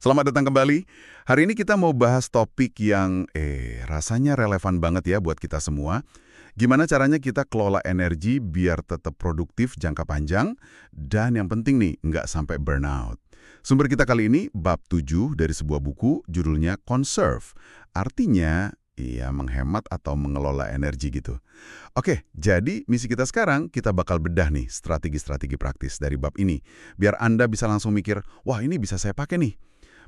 Selamat datang kembali. Hari ini kita mau bahas topik yang rasanya relevan banget ya buat kita semua. Gimana caranya kita kelola energi biar tetap produktif jangka panjang dan yang penting nih, nggak sampai burnout. Sumber kita kali ini bab 7 dari sebuah buku judulnya Conserve. Artinya, ya menghemat atau mengelola energi gitu. Oke, jadi misi kita sekarang kita bakal bedah nih strategi-strategi praktis dari bab ini. Biar Anda bisa langsung mikir, wah ini bisa saya pakai nih.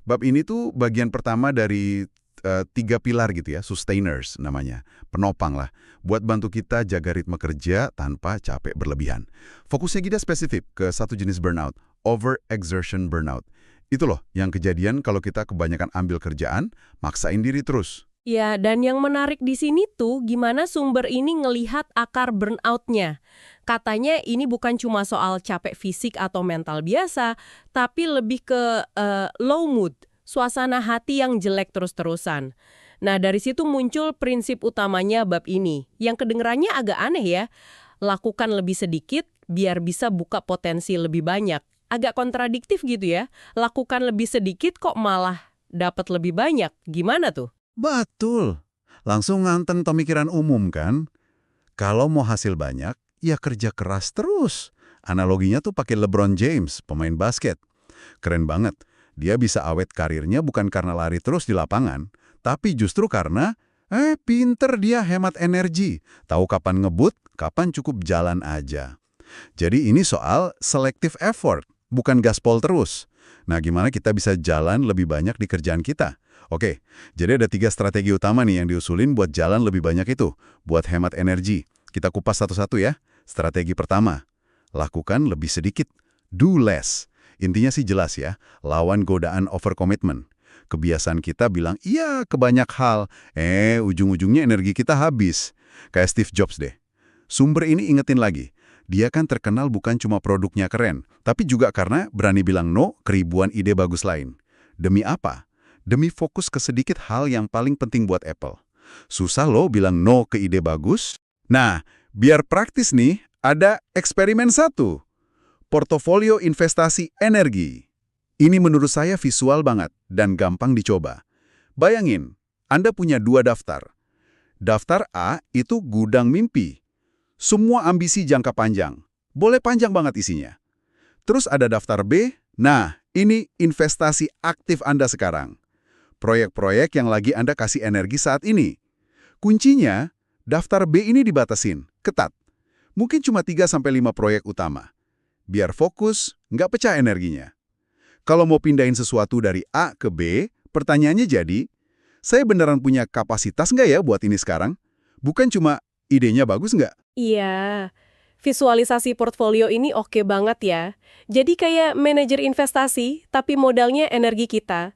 Bab ini tuh bagian pertama dari 3 pilar gitu ya, sustainers namanya, penopang lah, buat bantu kita jaga ritme kerja tanpa capek berlebihan. Fokusnya kita spesifik ke satu jenis burnout, overexertion burnout. Itu loh yang kejadian kalau kita kebanyakan ambil kerjaan, maksain diri terus. Ya, dan yang menarik di sini tuh gimana sumber ini ngelihat akar burnout-nya. Katanya ini bukan cuma soal capek fisik atau mental biasa, tapi lebih ke low mood, suasana hati yang jelek terus-terusan. Nah, dari situ muncul prinsip utamanya bab ini, yang kedengerannya agak aneh ya. Lakukan lebih sedikit biar bisa buka potensi lebih banyak. Agak kontradiktif gitu ya. Lakukan lebih sedikit kok malah dapat lebih banyak. Gimana tuh? Betul. Langsung nganten pemikiran umum kan? Kalau mau hasil banyak, ya kerja keras terus. Analoginya tuh pakai LeBron James, pemain basket. Keren banget. Dia bisa awet karirnya bukan karena lari terus di lapangan, tapi justru karena, pinter dia hemat energi. Tahu kapan ngebut, kapan cukup jalan aja. Jadi ini soal selective effort, bukan gaspol terus. Nah, gimana kita bisa jalan lebih banyak di kerjaan kita? Oke, jadi ada 3 strategi utama nih yang diusulin buat jalan lebih banyak itu, buat hemat energi. Kita kupas satu-satu ya. Strategi pertama, lakukan lebih sedikit. Do less. Intinya sih jelas ya, lawan godaan overcommitment. Kebiasaan kita bilang, iya ke banyak hal, ujung-ujungnya energi kita habis. Kayak Steve Jobs deh. Sumber ini ingetin lagi, dia kan terkenal bukan cuma produknya keren, tapi juga karena berani bilang no ke ribuan ide bagus lain. Demi apa? Demi fokus ke sedikit hal yang paling penting buat Apple. Susah loh bilang no ke ide bagus. Nah, biar praktis nih, ada eksperimen satu. Portofolio investasi energi. Ini menurut saya visual banget dan gampang dicoba. Bayangin, Anda punya 2 daftar. Daftar A itu gudang mimpi. Semua ambisi jangka panjang. Boleh panjang banget isinya. Terus ada daftar B, nah ini investasi aktif Anda sekarang. Proyek-proyek yang lagi Anda kasih energi saat ini. Kuncinya, daftar B ini dibatasin, ketat. Mungkin cuma 3-5 proyek utama. Biar fokus, nggak pecah energinya. Kalau mau pindahin sesuatu dari A ke B, pertanyaannya jadi, saya beneran punya kapasitas nggak ya buat ini sekarang? Bukan cuma idenya bagus nggak? Iya, visualisasi portfolio ini oke banget ya. Jadi kayak manajer investasi, tapi modalnya energi kita.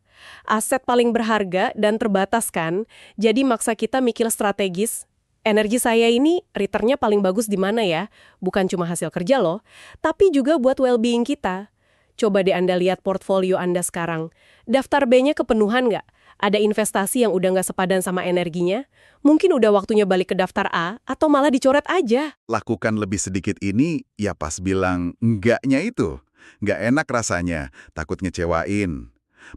Aset paling berharga dan terbatas kan, jadi maksa kita mikir strategis. Energi saya ini returnnya paling bagus di mana ya? Bukan cuma hasil kerja loh, tapi juga buat well-being kita. Coba deh Anda lihat portfolio Anda sekarang. Daftar B-nya kepenuhan nggak? Ada investasi yang udah nggak sepadan sama energinya? Mungkin udah waktunya balik ke daftar A, atau malah dicoret aja. Lakukan lebih sedikit ini, ya pas bilang enggaknya itu. Nggak enak rasanya, takut ngecewain.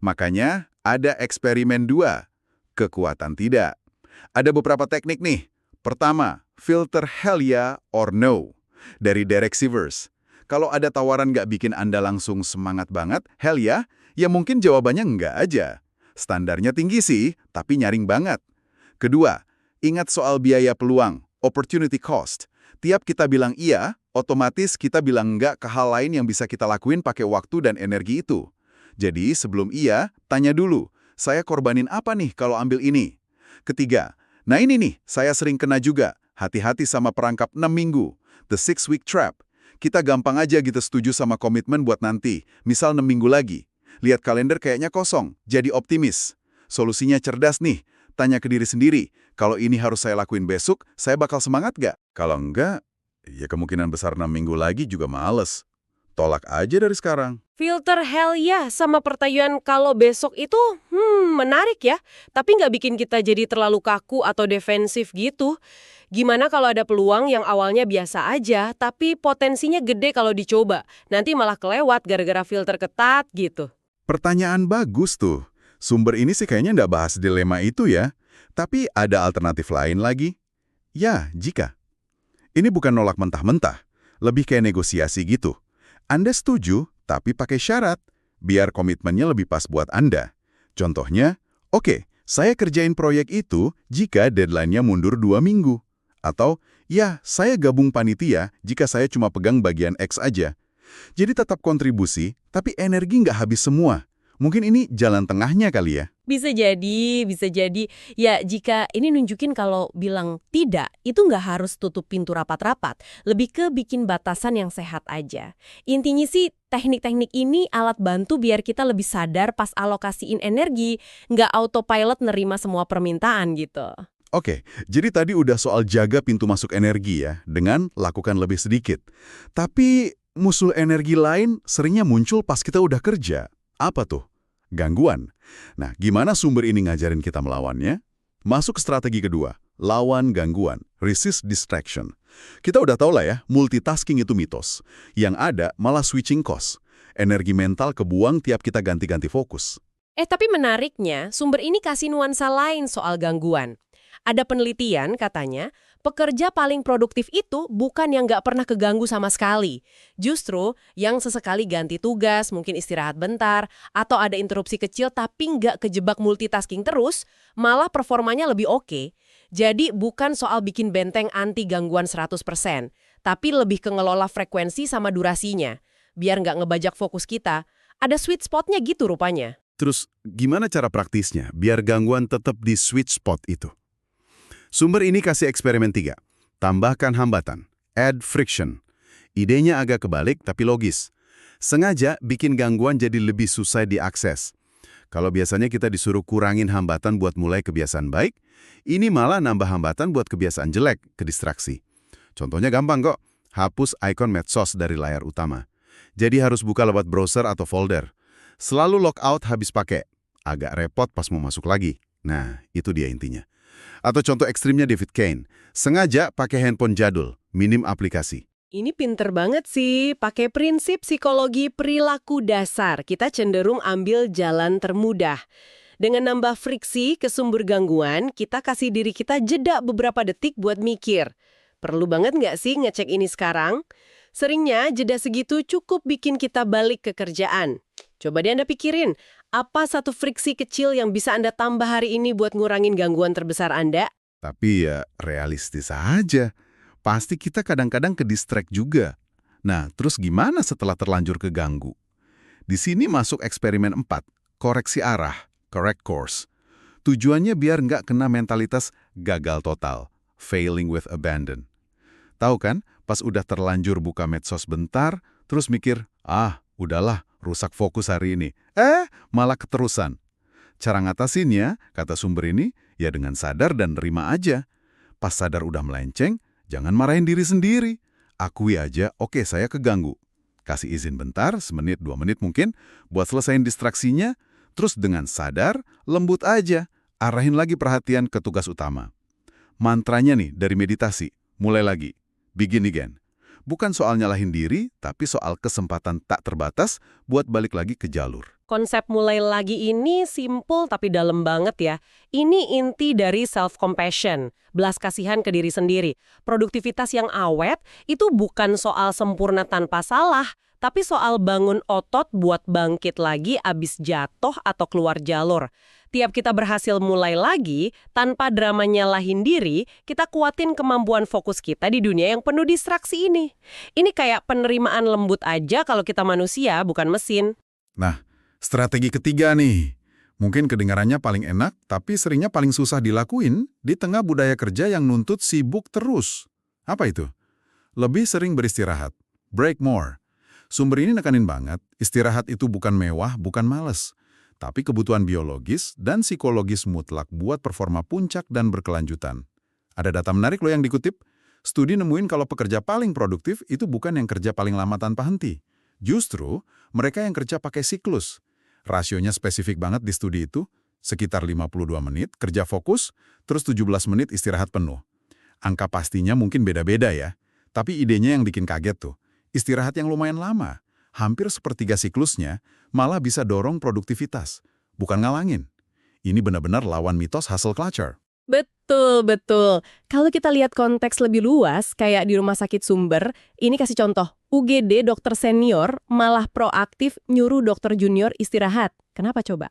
Makanya ada eksperimen 2, kekuatan tidak. Ada beberapa teknik nih. Pertama, filter hell yeah or no, dari Derek Sivers. Kalau ada tawaran nggak bikin Anda langsung semangat banget, hell yeah, ya mungkin jawabannya enggak aja. Standarnya tinggi sih, tapi nyaring banget. Kedua, ingat soal biaya peluang, opportunity cost. Tiap kita bilang iya, otomatis kita bilang enggak ke hal lain yang bisa kita lakuin pakai waktu dan energi itu. Jadi sebelum iya, tanya dulu, saya korbanin apa nih kalau ambil ini? Ketiga, nah ini nih, saya sering kena juga, hati-hati sama perangkap 6 minggu, the 6-week trap. Kita gampang aja gitu setuju sama komitmen buat nanti, misal 6 minggu lagi. Lihat kalender kayaknya kosong, jadi optimis. Solusinya cerdas nih, tanya ke diri sendiri, kalau ini harus saya lakuin besok, saya bakal semangat gak? Kalau enggak, ya kemungkinan besar 6 minggu lagi juga males. Tolak aja dari sekarang. Filter hell ya sama pertanyaan kalau besok itu, menarik ya. Tapi nggak bikin kita jadi terlalu kaku atau defensif gitu. Gimana kalau ada peluang yang awalnya biasa aja, tapi potensinya gede kalau dicoba. Nanti malah kelewat gara-gara filter ketat gitu. Pertanyaan bagus tuh. Sumber ini sih kayaknya nggak bahas dilema itu ya. Tapi ada alternatif lain lagi? Ya, jika. Ini bukan nolak mentah-mentah. Lebih kayak negosiasi gitu. Anda setuju, tapi pakai syarat. Biar komitmennya lebih pas buat Anda. Contohnya, oke, saya kerjain proyek itu jika deadline-nya mundur 2 minggu. Atau, ya, saya gabung panitia jika saya cuma pegang bagian X aja. Jadi tetap kontribusi, tapi energi nggak habis semua. Mungkin ini jalan tengahnya kali ya. Bisa jadi, bisa jadi. Ya, jika ini nunjukin kalau bilang tidak, itu nggak harus tutup pintu rapat-rapat. Lebih ke bikin batasan yang sehat aja. Intinya sih, teknik-teknik ini alat bantu biar kita lebih sadar pas alokasiin energi, nggak autopilot nerima semua permintaan gitu. Oke, jadi tadi udah soal jaga pintu masuk energi ya, dengan lakukan lebih sedikit. Tapi musuh energi lain seringnya muncul pas kita udah kerja. Apa tuh? Gangguan. Nah, gimana sumber ini ngajarin kita melawannya? Masuk ke strategi kedua, lawan gangguan, resist distraction. Kita udah tahu lah ya, multitasking itu mitos. Yang ada malah switching cost. Energi mental kebuang tiap kita ganti-ganti fokus. Tapi menariknya, sumber ini kasih nuansa lain soal gangguan. Ada penelitian katanya, pekerja paling produktif itu bukan yang nggak pernah keganggu sama sekali. Justru yang sesekali ganti tugas, mungkin istirahat bentar, atau ada interupsi kecil tapi nggak kejebak multitasking terus, malah performanya lebih oke. Jadi bukan soal bikin benteng anti gangguan 100%, tapi lebih ke ngelola frekuensi sama durasinya. Biar nggak ngebajak fokus kita, ada sweet spotnya gitu rupanya. Terus, gimana cara praktisnya biar gangguan tetap di sweet spot itu? Sumber ini kasih eksperimen 3. Tambahkan hambatan. Add friction. Idenya agak kebalik tapi logis. Sengaja bikin gangguan jadi lebih susah diakses. Kalau biasanya kita disuruh kurangin hambatan buat mulai kebiasaan baik, ini malah nambah hambatan buat kebiasaan jelek, ke distraksi. Contohnya gampang kok. Hapus ikon medsos dari layar utama. Jadi harus buka lewat browser atau folder. Selalu logout habis pakai. Agak repot pas mau masuk lagi. Nah, itu dia intinya. Atau contoh ekstrimnya David Cain, sengaja pakai handphone jadul, minim aplikasi. Ini pinter banget sih, pakai prinsip psikologi perilaku dasar. Kita cenderung ambil jalan termudah. Dengan nambah friksi ke sumber gangguan, kita kasih diri kita jeda beberapa detik buat mikir. Perlu banget nggak sih ngecek ini sekarang? Seringnya jeda segitu cukup bikin kita balik ke kerjaan. Coba deh Anda pikirin, apa satu friksi kecil yang bisa Anda tambah hari ini buat ngurangin gangguan terbesar Anda? Tapi ya realistis aja. Pasti kita kadang-kadang ke distract juga. Nah, terus gimana setelah terlanjur keganggu? Di sini masuk eksperimen 4, koreksi arah, correct course. Tujuannya biar nggak kena mentalitas gagal total, failing with abandon. Tahu kan, pas udah terlanjur buka medsos bentar, terus mikir, udahlah, rusak fokus hari ini. Malah keterusan. Cara ngatasinnya, kata sumber ini, ya dengan sadar dan nerima aja. Pas sadar udah melenceng, jangan marahin diri sendiri. Akui aja, oke saya keganggu. Kasih izin bentar, semenit, 2 menit mungkin, buat selesain distraksinya, terus dengan sadar, lembut aja, arahin lagi perhatian ke tugas utama. Mantranya nih dari meditasi, mulai lagi, begin again. Bukan soal nyalahin diri, tapi soal kesempatan tak terbatas buat balik lagi ke jalur. Konsep mulai lagi ini simple tapi dalam banget ya. Ini inti dari self-compassion, belas kasihan ke diri sendiri. Produktivitas yang awet itu bukan soal sempurna tanpa salah, tapi soal bangun otot buat bangkit lagi abis jatuh atau keluar jalur. Tiap kita berhasil mulai lagi, tanpa drama nyalahin diri, kita kuatin kemampuan fokus kita di dunia yang penuh distraksi ini. Ini kayak penerimaan lembut aja kalau kita manusia, bukan mesin. Nah, strategi ketiga nih. Mungkin kedengarannya paling enak, tapi seringnya paling susah dilakuin di tengah budaya kerja yang nuntut sibuk terus. Apa itu? Lebih sering beristirahat. Break more. Sumber ini nekanin banget, istirahat itu bukan mewah, bukan males. Tapi kebutuhan biologis dan psikologis mutlak buat performa puncak dan berkelanjutan. Ada data menarik loh yang dikutip. Studi nemuin kalau pekerja paling produktif itu bukan yang kerja paling lama tanpa henti. Justru, mereka yang kerja pakai siklus. Rasionya spesifik banget di studi itu, sekitar 52 menit kerja fokus, terus 17 menit istirahat penuh. Angka pastinya mungkin beda-beda ya, tapi idenya yang bikin kaget tuh. Istirahat yang lumayan lama, hampir sepertiga siklusnya, malah bisa dorong produktivitas, bukan ngalangin. Ini benar-benar lawan mitos hustle culture. Betul, betul. Kalau kita lihat konteks lebih luas, kayak di rumah sakit Sumber, ini kasih contoh. UGD dokter senior malah proaktif nyuruh dokter junior istirahat. Kenapa coba?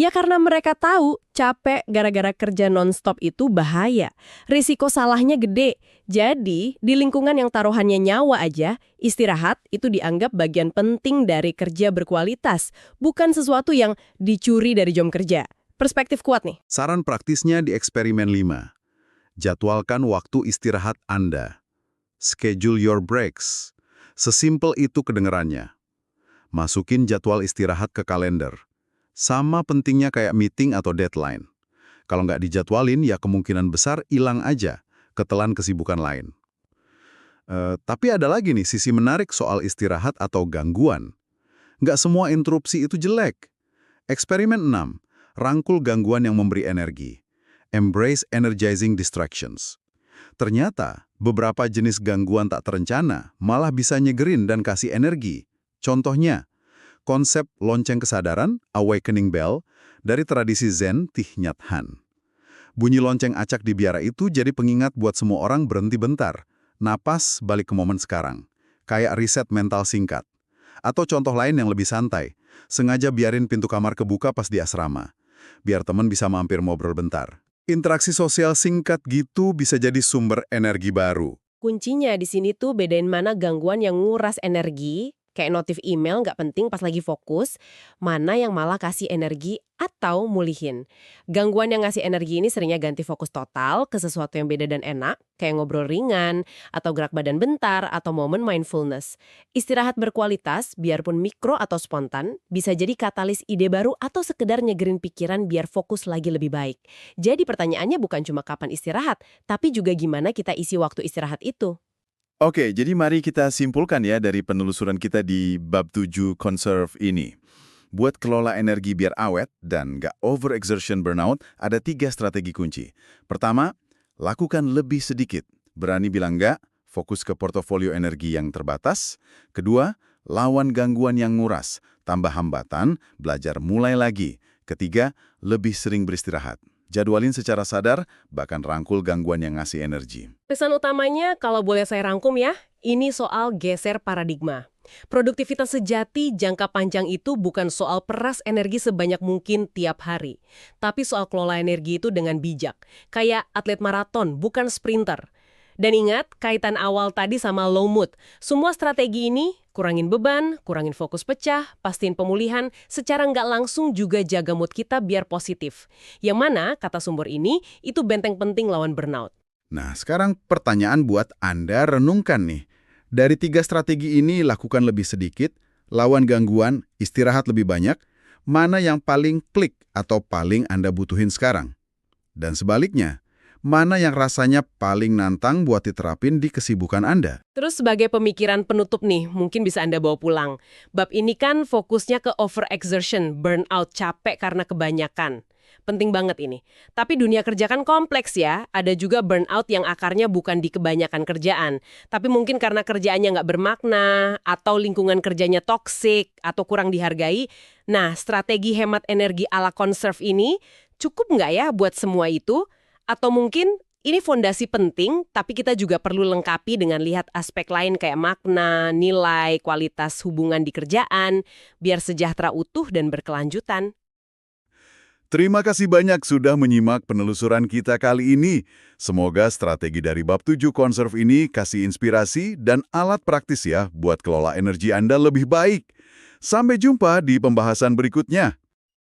Ya karena mereka tahu capek gara-gara kerja nonstop itu bahaya. Risiko salahnya gede. Jadi, di lingkungan yang taruhannya nyawa aja, istirahat itu dianggap bagian penting dari kerja berkualitas, bukan sesuatu yang dicuri dari jam kerja. Perspektif kuat nih. Saran praktisnya di eksperimen 5. Jadwalkan waktu istirahat Anda. Schedule your breaks. Sesimpel itu kedengerannya. Masukin jadwal istirahat ke kalender. Sama pentingnya kayak meeting atau deadline. Kalau nggak dijadwalin, ya kemungkinan besar hilang aja, ketelan kesibukan lain. Tapi ada lagi nih sisi menarik soal istirahat atau gangguan. Nggak semua interupsi itu jelek. Eksperimen 6. Rangkul gangguan yang memberi energi. Embrace energizing distractions. Ternyata, beberapa jenis gangguan tak terencana malah bisa nyegerin dan kasih energi. Contohnya, konsep lonceng kesadaran, awakening bell, dari tradisi Zen Thich Nhat Hanh. Bunyi lonceng acak di biara itu jadi pengingat buat semua orang berhenti bentar, napas balik ke momen sekarang, kayak riset mental singkat. Atau contoh lain yang lebih santai, sengaja biarin pintu kamar kebuka pas di asrama, biar teman bisa mampir ngobrol bentar. Interaksi sosial singkat gitu bisa jadi sumber energi baru. Kuncinya di sini tuh bedain mana gangguan yang nguras energi, kayak notif email nggak penting pas lagi fokus, mana yang malah kasih energi atau mulihin. Gangguan yang ngasih energi ini seringnya ganti fokus total ke sesuatu yang beda dan enak, kayak ngobrol ringan, atau gerak badan bentar, atau momen mindfulness. Istirahat berkualitas, biarpun mikro atau spontan, bisa jadi katalis ide baru atau sekedar nyegerin pikiran biar fokus lagi lebih baik. Jadi pertanyaannya bukan cuma kapan istirahat, tapi juga gimana kita isi waktu istirahat itu. Oke, jadi mari kita simpulkan ya dari penelusuran kita di bab 7 conserve ini. Buat kelola energi biar awet dan nggak overexertion burnout, ada 3 strategi kunci. Pertama, lakukan lebih sedikit. Berani bilang nggak, fokus ke portofolio energi yang terbatas. Kedua, lawan gangguan yang nguras. Tambah hambatan, belajar mulai lagi. Ketiga, lebih sering beristirahat. Jadwalin secara sadar, bahkan rangkul gangguan yang ngasih energi. Pesan utamanya, kalau boleh saya rangkum ya, ini soal geser paradigma. Produktivitas sejati jangka panjang itu bukan soal peras energi sebanyak mungkin tiap hari, tapi soal kelola energi itu dengan bijak. Kayak atlet maraton, bukan sprinter. Dan ingat, kaitan awal tadi sama low mood. Semua strategi ini, kurangin beban, kurangin fokus pecah, pastiin pemulihan, secara nggak langsung juga jaga mood kita biar positif. Yang mana, kata sumber ini, itu benteng penting lawan burnout. Nah, sekarang pertanyaan buat Anda renungkan nih. Dari 3 strategi ini, lakukan lebih sedikit, lawan gangguan, istirahat lebih banyak, mana yang paling klik atau paling Anda butuhin sekarang? Dan sebaliknya, mana yang rasanya paling nantang buat diterapin di kesibukan Anda? Terus sebagai pemikiran penutup nih, mungkin bisa Anda bawa pulang. Bab ini kan fokusnya ke overexertion, burnout, capek karena kebanyakan. Penting banget ini. Tapi dunia kerja kan kompleks ya. Ada juga burnout yang akarnya bukan di kebanyakan kerjaan. Tapi mungkin karena kerjaannya nggak bermakna, atau lingkungan kerjanya toksik, atau kurang dihargai. Nah, strategi hemat energi ala conserve ini cukup nggak ya buat semua itu? Atau mungkin ini fondasi penting, tapi kita juga perlu lengkapi dengan lihat aspek lain kayak makna, nilai, kualitas hubungan di kerjaan, biar sejahtera utuh dan berkelanjutan. Terima kasih banyak sudah menyimak penelusuran kita kali ini. Semoga strategi dari bab 7 conserve ini kasih inspirasi dan alat praktis ya buat kelola energi Anda lebih baik. Sampai jumpa di pembahasan berikutnya.